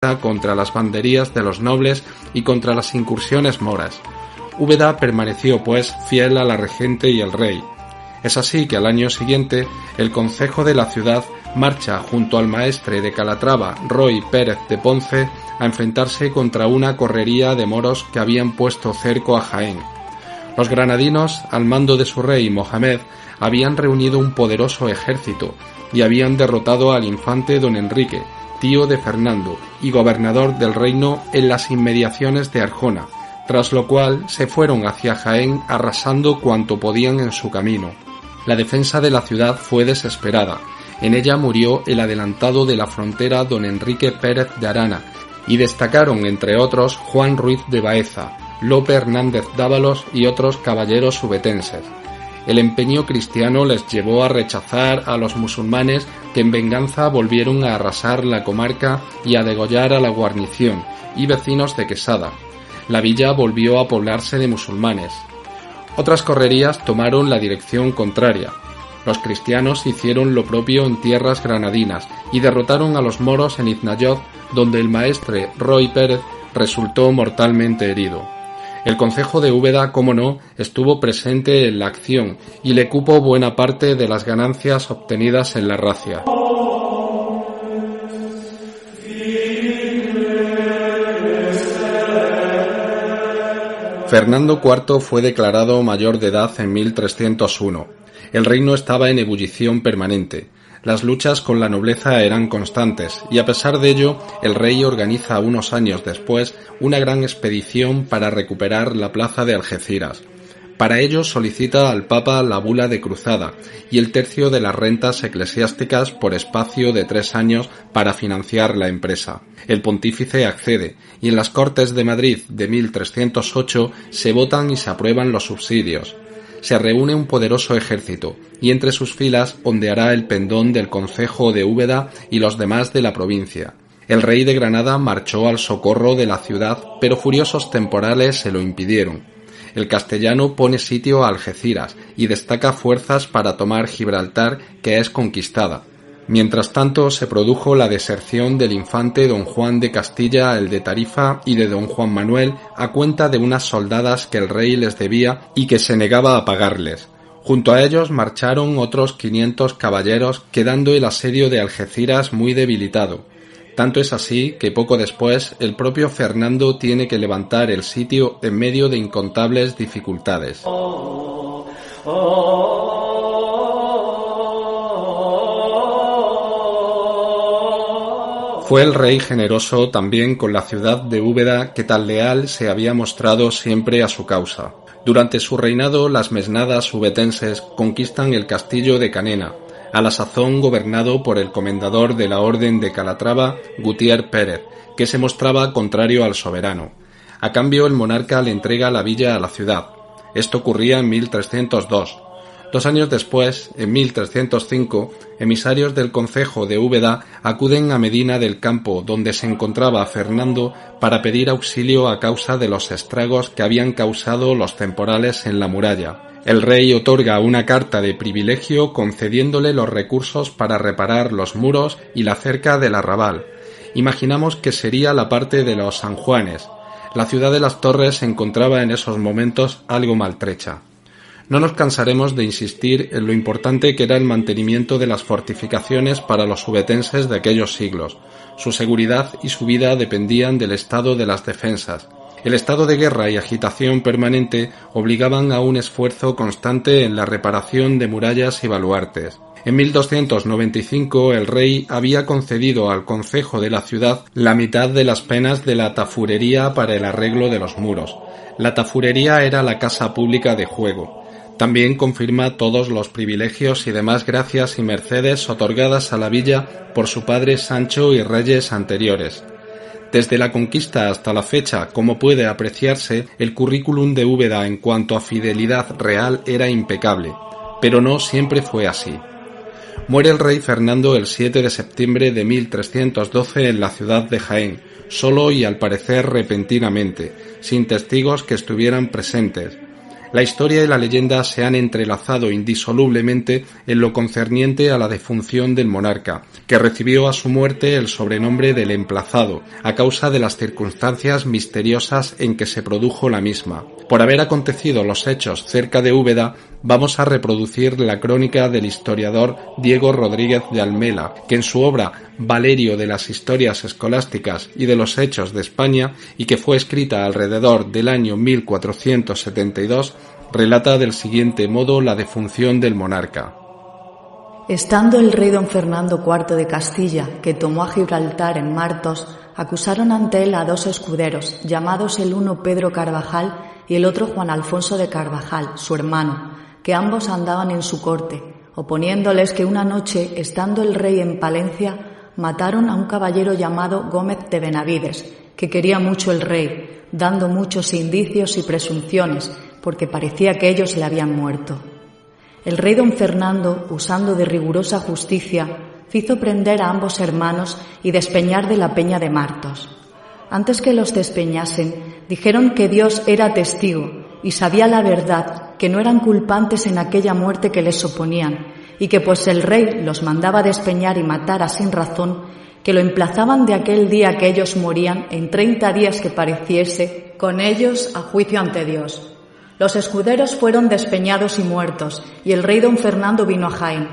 contra las banderías de los nobles y contra las incursiones moras. Úbeda permaneció, pues, fiel a la regente y el rey. Es así que al año siguiente el concejo de la ciudad marcha junto al maestre de Calatrava, Roy Pérez de Ponce, a enfrentarse contra una correría de moros que habían puesto cerco a Jaén. Los granadinos, al mando de su rey Mohamed, habían reunido un poderoso ejército y habían derrotado al infante don Enrique, tío de Fernando y gobernador del reino en las inmediaciones de Arjona, tras lo cual se fueron hacia Jaén arrasando cuanto podían en su camino. La defensa de la ciudad fue desesperada. En ella murió el adelantado de la frontera don Enrique Pérez de Arana y destacaron entre otros Juan Ruiz de Baeza, Lope Hernández Dávalos y otros caballeros ubetenses. El empeño cristiano les llevó a rechazar a los musulmanes que en venganza volvieron a arrasar la comarca y a degollar a la guarnición y vecinos de Quesada. La villa volvió a poblarse de musulmanes. Otras correrías tomaron la dirección contraria. Los cristianos hicieron lo propio en tierras granadinas y derrotaron a los moros en Iznayot, donde el maestre Roy Pérez resultó mortalmente herido. El concejo de Úbeda, como no, estuvo presente en la acción y le cupo buena parte de las ganancias obtenidas en la racia. Fernando IV fue declarado mayor de edad en 1301. El reino estaba en ebullición permanente. Las luchas con la nobleza eran constantes y a pesar de ello, el rey organiza unos años después una gran expedición para recuperar la plaza de Algeciras. Para ello solicita al Papa la bula de cruzada y el tercio de las rentas eclesiásticas por espacio de 3 años para financiar la empresa. El pontífice accede y en las Cortes de Madrid de 1308 se votan y se aprueban los subsidios. Se reúne un poderoso ejército y entre sus filas ondeará el pendón del concejo de Úbeda y los demás de la provincia. El rey de Granada marchó al socorro de la ciudad, pero furiosos temporales se lo impidieron. El castellano pone sitio a Algeciras y destaca fuerzas para tomar Gibraltar, que es conquistada. Mientras tanto se produjo la deserción del infante don Juan de Castilla el de Tarifa y de don Juan Manuel a cuenta de unas soldadas que el rey les debía y que se negaba a pagarles. Junto a ellos marcharon otros 500 caballeros, quedando el asedio de Algeciras muy debilitado. Tanto es así que poco después el propio Fernando tiene que levantar el sitio en medio de incontables dificultades. Fue el rey generoso también con la ciudad de Úbeda, que tan leal se había mostrado siempre a su causa. Durante su reinado las mesnadas ubetenses conquistan el castillo de Canena, a la sazón gobernado por el comendador de la Orden de Calatrava, Gutiérrez Pérez, que se mostraba contrario al soberano. A cambio el monarca le entrega la villa a la ciudad. Esto ocurría en 1302. 2 años después, en 1305, emisarios del concejo de Úbeda acuden a Medina del Campo, donde se encontraba Fernando, para pedir auxilio a causa de los estragos que habían causado los temporales en la muralla. El rey otorga una carta de privilegio concediéndole los recursos para reparar los muros y la cerca del arrabal. Imaginamos que sería la parte de los sanjuanes. La ciudad de las Torres se encontraba en esos momentos algo maltrecha. No nos cansaremos de insistir en lo importante que era el mantenimiento de las fortificaciones para los ubetenses de aquellos siglos. Su seguridad y su vida dependían del estado de las defensas. El estado de guerra y agitación permanente obligaban a un esfuerzo constante en la reparación de murallas y baluartes. En 1295 el rey había concedido al concejo de la ciudad la mitad de las penas de la tafurería para el arreglo de los muros. La tafurería era la casa pública de juego. También confirma todos los privilegios y demás gracias y mercedes otorgadas a la villa por su padre Sancho y reyes anteriores. Desde la conquista hasta la fecha, como puede apreciarse, el currículum de Úbeda en cuanto a fidelidad real era impecable, pero no siempre fue así. Muere el rey Fernando el 7 de septiembre de 1312 en la ciudad de Jaén, solo y al parecer repentinamente, sin testigos que estuvieran presentes. La historia y la leyenda se han entrelazado indisolublemente en lo concerniente a la defunción del monarca, que recibió a su muerte el sobrenombre del Emplazado, a causa de las circunstancias misteriosas en que se produjo la misma. Por haber acontecido los hechos cerca de Úbeda, vamos a reproducir la crónica del historiador Diego Rodríguez de Almela, que en su obra Valerio de las Historias Escolásticas y de los Hechos de España, y que fue escrita alrededor del año 1472, relata del siguiente modo la defunción del monarca. Estando el rey don Fernando IV de Castilla, que tomó a Gibraltar en Martos, acusaron ante él a dos escuderos, llamados el uno Pedro Carvajal y el otro Juan Alfonso de Carvajal, su hermano, que ambos andaban en su corte, oponiéndoles que una noche, estando el rey en Palencia, mataron a un caballero llamado Gómez de Benavides, que quería mucho el rey, dando muchos indicios y presunciones, porque parecía que ellos le habían muerto. El rey don Fernando, usando de rigurosa justicia, hizo prender a ambos hermanos y despeñar de la peña de Martos. Antes que los despeñasen, dijeron que Dios era testigo y sabía la verdad, que no eran culpantes en aquella muerte que les oponían, y que pues el rey los mandaba despeñar y matar a sin razón, que lo emplazaban de aquel día que ellos morían en 30 días que pareciese con ellos a juicio ante Dios. Los escuderos fueron despeñados y muertos, y el rey don Fernando vino a Jaén.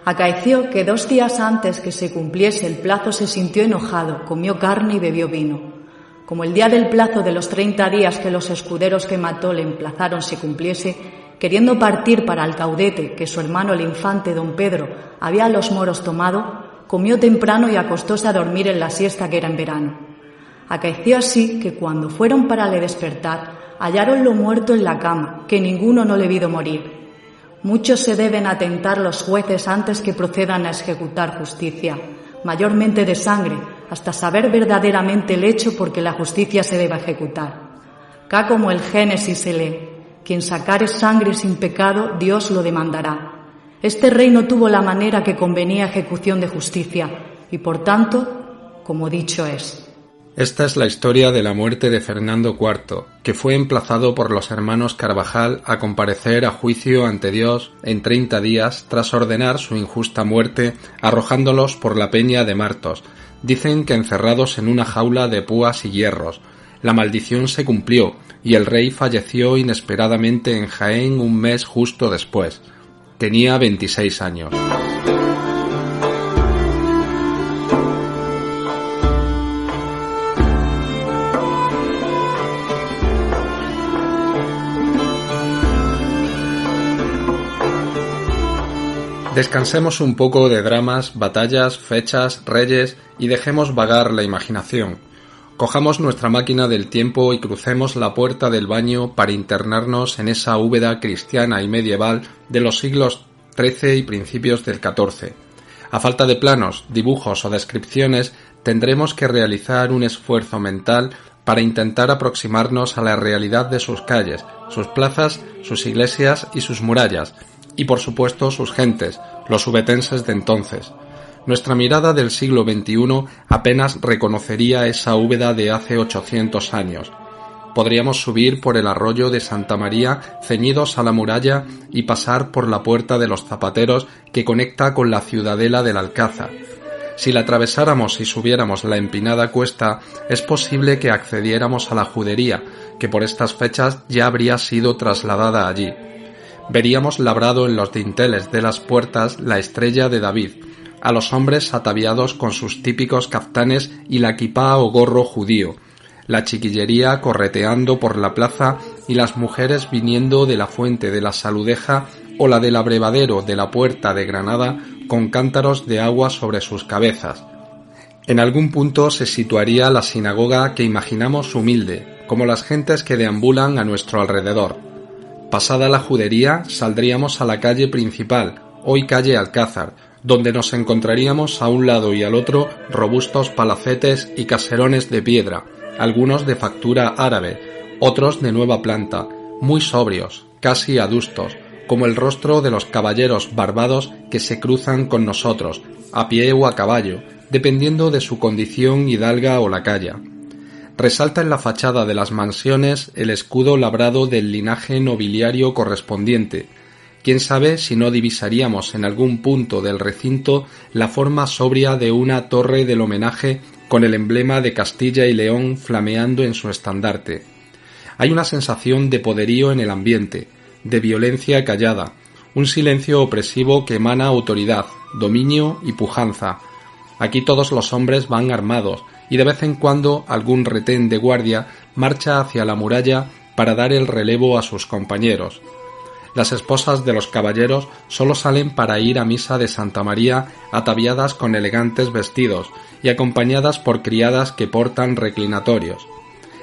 Acaeció que 2 días antes que se cumpliese el plazo se sintió enojado, comió carne y bebió vino. Como el día del plazo de los 30 días que los escuderos que mató le emplazaron se cumpliese, queriendo partir para Alcaudete, que su hermano el infante don Pedro había a los moros tomado, comió temprano y acostóse a dormir en la siesta que era en verano. Acaeció así que cuando fueron para le despertar, halláronlo muerto en la cama, que ninguno no le vido morir. Mucho se deben atentar los jueces antes que procedan a ejecutar justicia, mayormente de sangre, hasta saber verdaderamente el hecho porque la justicia se deba ejecutar. Cá como el Génesis se lee: quien sacare sangre sin pecado, Dios lo demandará. Este rey no tuvo la manera que convenía ejecución de justicia, y por tanto, como dicho es. Esta es la historia de la muerte de Fernando IV, que fue emplazado por los hermanos Carvajal a comparecer a juicio ante Dios en 30 días tras ordenar su injusta muerte arrojándolos por la peña de Martos. Dicen que encerrados en una jaula de púas y hierros. La maldición se cumplió y el rey falleció inesperadamente en Jaén un mes justo después. Tenía 26 años. Descansemos un poco de dramas, batallas, fechas, reyes y dejemos vagar la imaginación. Cojamos nuestra máquina del tiempo y crucemos la puerta del baño para internarnos en esa Úbeda cristiana y medieval de los siglos XIII y principios del XIV. A falta de planos, dibujos o descripciones, tendremos que realizar un esfuerzo mental para intentar aproximarnos a la realidad de sus calles, sus plazas, sus iglesias y sus murallas, y por supuesto sus gentes, los ubetenses de entonces. Nuestra mirada del siglo XXI apenas reconocería esa Úbeda de hace 800 años. Podríamos subir por el arroyo de Santa María ceñidos a la muralla y pasar por la puerta de los Zapateros que conecta con la ciudadela del Alcázar. Si la atravesáramos y subiéramos la empinada cuesta, es posible que accediéramos a la Judería, que por estas fechas ya habría sido trasladada allí. Veríamos labrado en los dinteles de las puertas la estrella de David, a los hombres ataviados con sus típicos caftanes y la quipá o gorro judío, la chiquillería correteando por la plaza y las mujeres viniendo de la fuente de la Saludeja o la del abrevadero de la Puerta de Granada con cántaros de agua sobre sus cabezas. En algún punto se situaría la sinagoga que imaginamos humilde, como las gentes que deambulan a nuestro alrededor. Pasada la Judería, saldríamos a la calle principal, hoy calle Alcázar, donde nos encontraríamos a un lado y al otro robustos palacetes y caserones de piedra, algunos de factura árabe, otros de nueva planta, muy sobrios, casi adustos, como el rostro de los caballeros barbados que se cruzan con nosotros, a pie o a caballo, dependiendo de su condición hidalga o lacaya. resalta en la fachada de las mansiones el escudo labrado del linaje nobiliario correspondiente. Quién sabe si no divisaríamos en algún punto del recinto la forma sobria de una torre del homenaje con el emblema de Castilla y León flameando en su estandarte. Hay una sensación de poderío en el ambiente, de violencia callada, un silencio opresivo que emana autoridad, dominio y pujanza. Aquí todos los hombres van armados y de vez en cuando algún retén de guardia marcha hacia la muralla para dar el relevo a sus compañeros. Las esposas de los caballeros solo salen para ir a misa de Santa María ataviadas con elegantes vestidos y acompañadas por criadas que portan reclinatorios.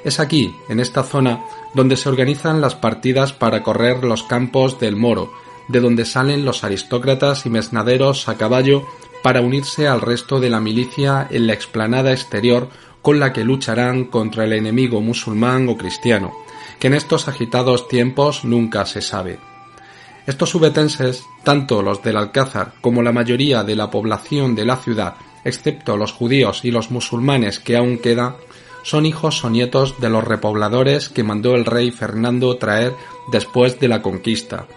Es aquí, en esta zona, donde se organizan las partidas para correr los campos del Moro, de donde salen los aristócratas y mesnaderos a caballo para unirse al resto de la milicia en la explanada exterior con la que lucharán contra el enemigo musulmán o cristiano, que en estos agitados tiempos nunca se sabe. Estos ubetenses, tanto los del Alcázar como la mayoría de la población de la ciudad, excepto los judíos y los musulmanes que aún quedan, son hijos o nietos de los repobladores que mandó el rey Fernando traer después de la conquista.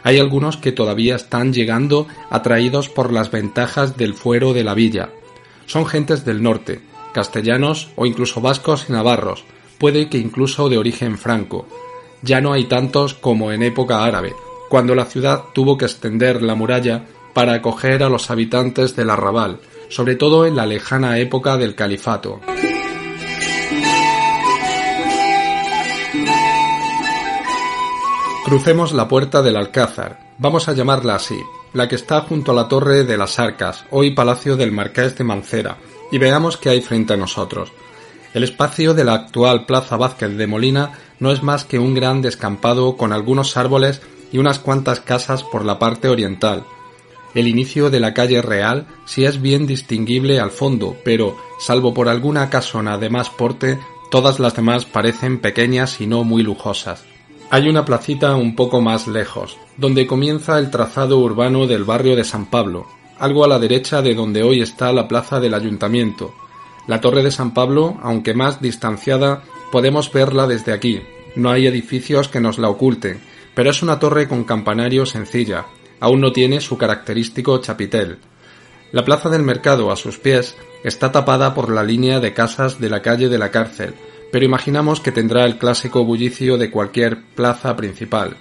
Hay algunos que todavía están llegando atraídos por las ventajas del fuero de la villa. Son gentes del norte, castellanos o incluso vascos y navarros, puede que incluso de origen franco. Ya no hay tantos como en época árabe, cuando la ciudad tuvo que extender la muralla para acoger a los habitantes del arrabal, sobre todo en la lejana época del califato. Crucemos la puerta del Alcázar, vamos a llamarla así, la que está junto a la Torre de las Arcas, hoy Palacio del Marqués de Mancera, y veamos qué hay frente a nosotros. El espacio de la actual Plaza Vázquez de Molina no es más que un gran descampado con algunos árboles y unas cuantas casas por la parte oriental. El inicio de la calle Real sí es bien distinguible al fondo, pero, salvo por alguna casona de más porte, todas las demás parecen pequeñas y no muy lujosas. Hay una placita un poco más lejos, donde comienza el trazado urbano del barrio de San Pablo, algo a la derecha de donde hoy está la plaza del Ayuntamiento. La Torre de San Pablo, aunque más distanciada, podemos verla desde aquí. No hay edificios que nos la oculten, pero es una torre con campanario sencilla, aún no tiene su característico chapitel. La plaza del mercado, a sus pies, está tapada por la línea de casas de la calle de la Cárcel, pero imaginamos que tendrá el clásico bullicio de cualquier plaza principal.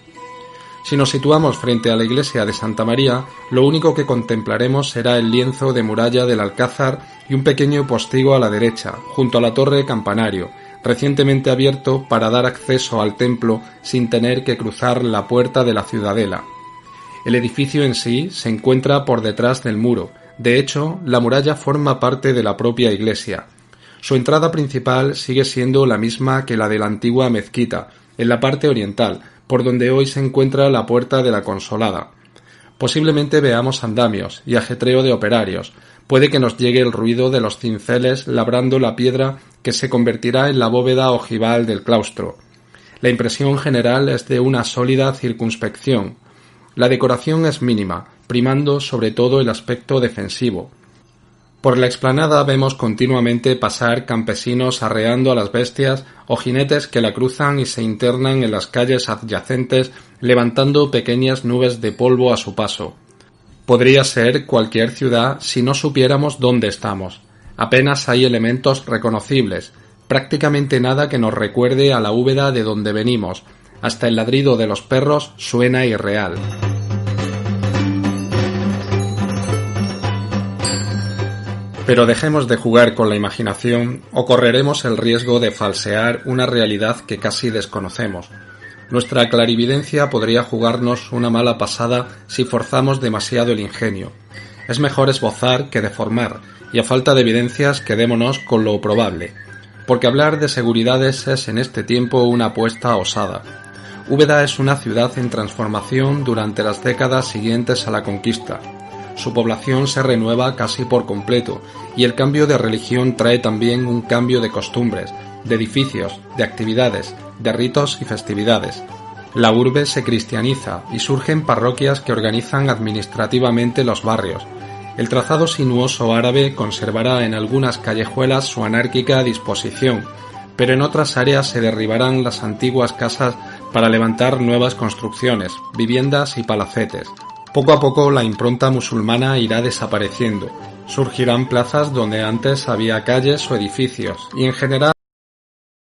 Si nos situamos frente a la iglesia de Santa María, lo único que contemplaremos será el lienzo de muralla del Alcázar y un pequeño postigo a la derecha, junto a la torre campanario, recientemente abierto para dar acceso al templo sin tener que cruzar la puerta de la ciudadela. El edificio en sí se encuentra por detrás del muro. De hecho, la muralla forma parte de la propia iglesia. Su entrada principal sigue siendo la misma que la de la antigua mezquita, en la parte oriental, por donde hoy se encuentra la puerta de la Consolada. Posiblemente veamos andamios y ajetreo de operarios. Puede que nos llegue el ruido de los cinceles labrando la piedra que se convertirá en la bóveda ojival del claustro. La impresión general es de una sólida circunspección. La decoración es mínima, primando sobre todo el aspecto defensivo. Por la explanada vemos continuamente pasar campesinos arreando a las bestias o jinetes que la cruzan y se internan en las calles adyacentes levantando pequeñas nubes de polvo a su paso. Podría ser cualquier ciudad si no supiéramos dónde estamos. Apenas hay elementos reconocibles, prácticamente nada que nos recuerde a la Úbeda de donde venimos. Hasta el ladrido de los perros suena irreal. Pero dejemos de jugar con la imaginación o correremos el riesgo de falsear una realidad que casi desconocemos. Nuestra clarividencia podría jugarnos una mala pasada si forzamos demasiado el ingenio. Es mejor esbozar que deformar, y a falta de evidencias quedémonos con lo probable, porque hablar de seguridades es en este tiempo una apuesta osada. Úbeda es una ciudad en transformación durante las décadas siguientes a la conquista. Su población se renueva casi por completo y el cambio de religión trae también un cambio de costumbres, de edificios, de actividades, de ritos y festividades. La urbe se cristianiza y surgen parroquias que organizan administrativamente los barrios. El trazado sinuoso árabe conservará en algunas callejuelas su anárquica disposición, pero en otras áreas se derribarán las antiguas casas para levantar nuevas construcciones, viviendas y palacetes. Poco a poco la impronta musulmana irá desapareciendo. Surgirán plazas donde antes había calles o edificios, y en general